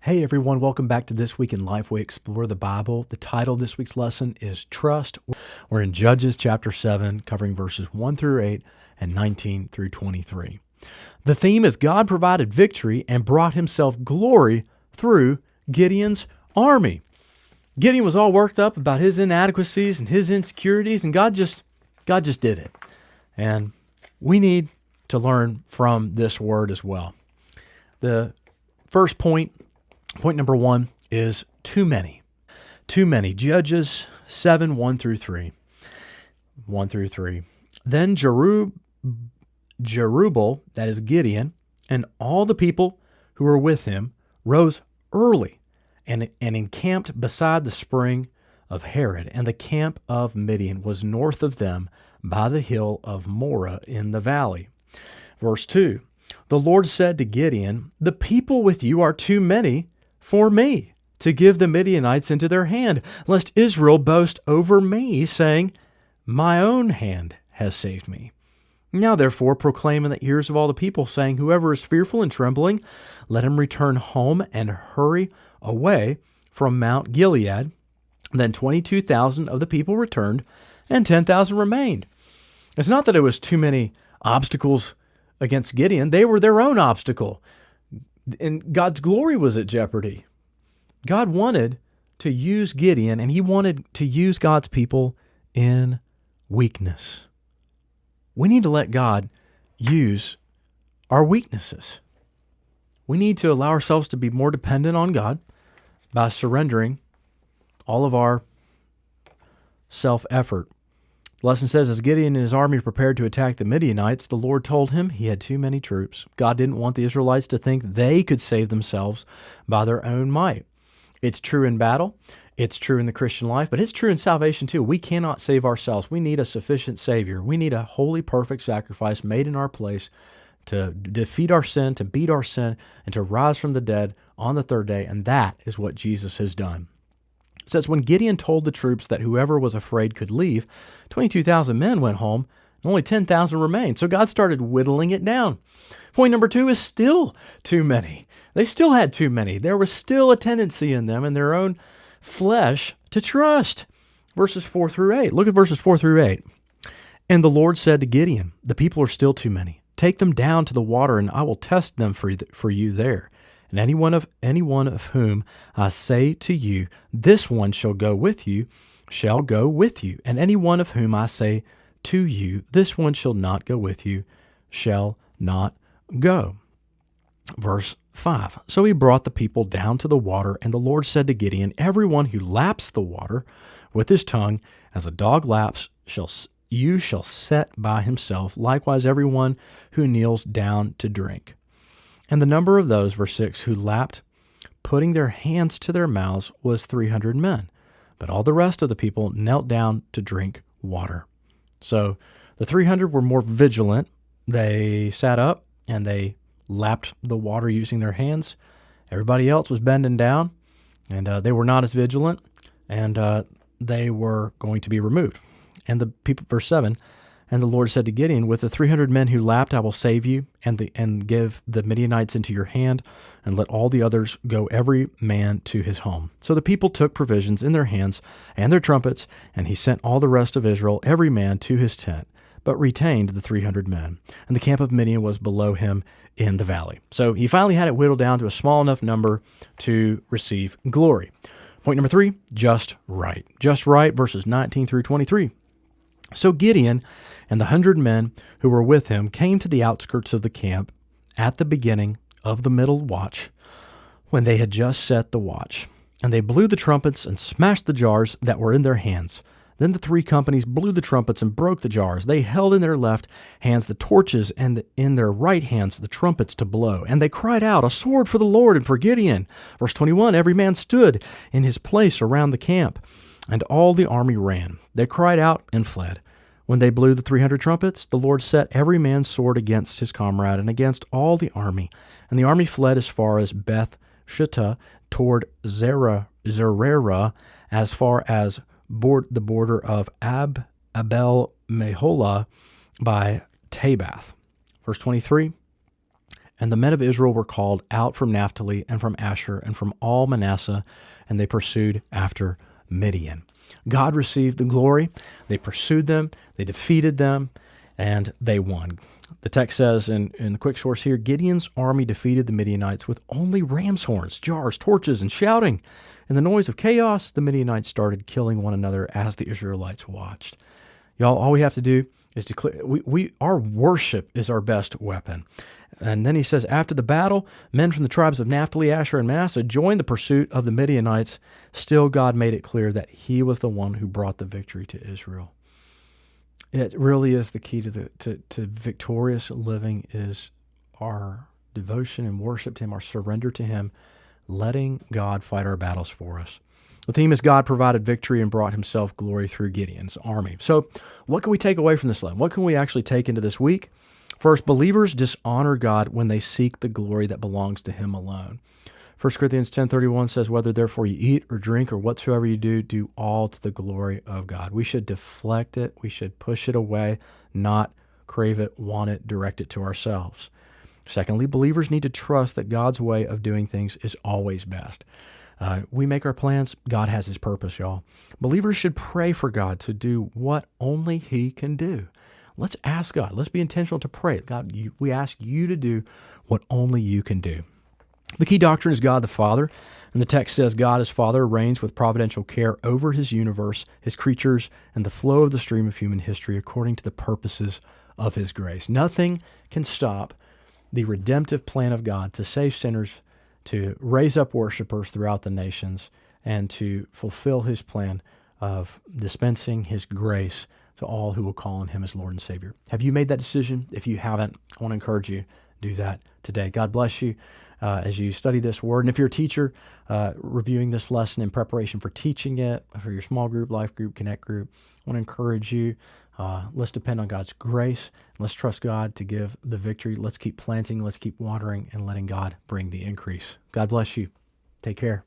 Hey everyone, welcome back to This Week in Lifeway Explore the Bible. The title of this week's lesson is Trust. We're in Judges chapter 7, covering verses 1 through 8 and 19 through 23. The theme is God provided victory and brought himself glory through Gideon's army. Gideon was all worked up about his inadequacies and his insecurities, and God just did it. And we need to learn from this word as well. The first point number 1 is too many. Too many. Judges 7, 1 through 3. 1 through 3. Then Jerubbaal, that is Gideon, and all the people who were with him rose early and encamped beside the spring of Harod, and the camp of Midian was north of them by the hill of Moreh in the valley. Verse 2. The Lord said to Gideon, "The people with you are too many for me to give the Midianites into their hand, lest Israel boast over me, saying, my own hand has saved me. Now therefore proclaim in the ears of all the people, saying, whoever is fearful and trembling, let him return home and hurry away from Mount Gilead." Then 22,000 of the people returned, and 10,000 remained. It's not that it was too many obstacles against Gideon. They were their own obstacle. And God's glory was at jeopardy. God wanted to use Gideon, and he wanted to use God's people in weakness. We need to let God use our weaknesses. We need to allow ourselves to be more dependent on God by surrendering all of our self-effort. The lesson says, as Gideon and his army prepared to attack the Midianites, the Lord told him he had too many troops. God didn't want the Israelites to think they could save themselves by their own might. It's true in battle. It's true in the Christian life, but it's true in salvation too. We cannot save ourselves. We need a sufficient Savior. We need a holy, perfect sacrifice made in our place to defeat our sin, to beat our sin, and to rise from the dead on the third day, and that is what Jesus has done. It says, when Gideon told the troops that whoever was afraid could leave, 22,000 men went home, and only 10,000 remained. So God started whittling it down. Point number 2 is still too many. They still had too many. There was still a tendency in them, in their own flesh, to trust. Verses 4 through 8. Look at verses 4 through 8. And the Lord said to Gideon, the people are still too many. Take them down to the water, and I will test them for you there. And any one of whom I say to you, this one shall go with you, shall go with you. And any one of whom I say to you, this one shall not go with you, shall not go. Verse 5. So he brought the people down to the water, and the Lord said to Gideon, everyone who laps the water with his tongue, as a dog laps, you shall set by himself. Likewise, everyone who kneels down to drink. And the number of those, verse 6, who lapped, putting their hands to their mouths, was 300 men. But all the rest of the people knelt down to drink water. So the 300 were more vigilant. They sat up and they lapped the water using their hands. Everybody else was bending down, and they were not as vigilant, and they were going to be removed. And the people, verse 7, and the Lord said to Gideon, with the 300 men who lapped, I will save you, and give the Midianites into your hand, and let all the others go every man to his home. So the people took provisions in their hands and their trumpets, and he sent all the rest of Israel, every man to his tent, but retained the 300 men. And the camp of Midian was below him in the valley. So he finally had it whittled down to a small enough number to receive glory. Point number 3, just right. Just right, verses 19 through 23. So Gideon and the 100 men who were with him came to the outskirts of the camp at the beginning of the middle watch, when they had just set the watch. And they blew the trumpets and smashed the jars that were in their hands. Then the 3 companies blew the trumpets and broke the jars. They held in their left hands the torches, and in their right hands the trumpets to blow. And they cried out, a sword for the Lord and for Gideon. Verse 21, every man stood in his place around the camp, and all the army ran. They cried out and fled. When they blew the 300 trumpets, the Lord set every man's sword against his comrade and against all the army. And the army fled as far as Beth Shittah toward Zererah, as far as the border of Abel Meholah by Tabath. Verse 23, And the men of Israel were called out from Naphtali and from Asher and from all Manasseh, and they pursued after Midian. God received the glory. They pursued them, they defeated them, and they won. The text says in the quick source here, Gideon's army defeated the Midianites with only ram's horns, jars, torches, and shouting. In the noise of chaos, the Midianites started killing one another as the Israelites watched. Y'all, all we have to do is declare, our worship is our best weapon. And then he says, after the battle, men from the tribes of Naphtali, Asher, and Manasseh joined the pursuit of the Midianites. Still, God made it clear that he was the one who brought the victory to Israel. It really is the key to victorious living is our devotion and worship to him, our surrender to him, letting God fight our battles for us. The theme is God provided victory and brought himself glory through Gideon's army. So what can we take away from this lesson? What can we actually take into this week? First, believers dishonor God when they seek the glory that belongs to him alone. 1 Corinthians 10:31 says, whether therefore you eat or drink or whatsoever you do, do all to the glory of God. We should deflect it. We should push it away, not crave it, want it, direct it to ourselves. Secondly, believers need to trust that God's way of doing things is always best. We make our plans. God has his purpose, y'all. Believers should pray for God to do what only he can do. Let's ask God. Let's be intentional to pray. God, we ask you to do what only you can do. The key doctrine is God the Father, and the text says God as Father reigns with providential care over his universe, his creatures, and the flow of the stream of human history according to the purposes of his grace. Nothing can stop the redemptive plan of God to save sinners, to raise up worshipers throughout the nations, and to fulfill his plan of dispensing his grace to all who will call on him as Lord and Savior. Have you made that decision? If you haven't, I want to encourage you, do that today. God bless you as you study this word. And if you're a teacher reviewing this lesson in preparation for teaching it, for your small group, life group, connect group, I want to encourage you, let's depend on God's grace. Let's trust God to give the victory. Let's keep planting, let's keep watering, and letting God bring the increase. God bless you. Take care.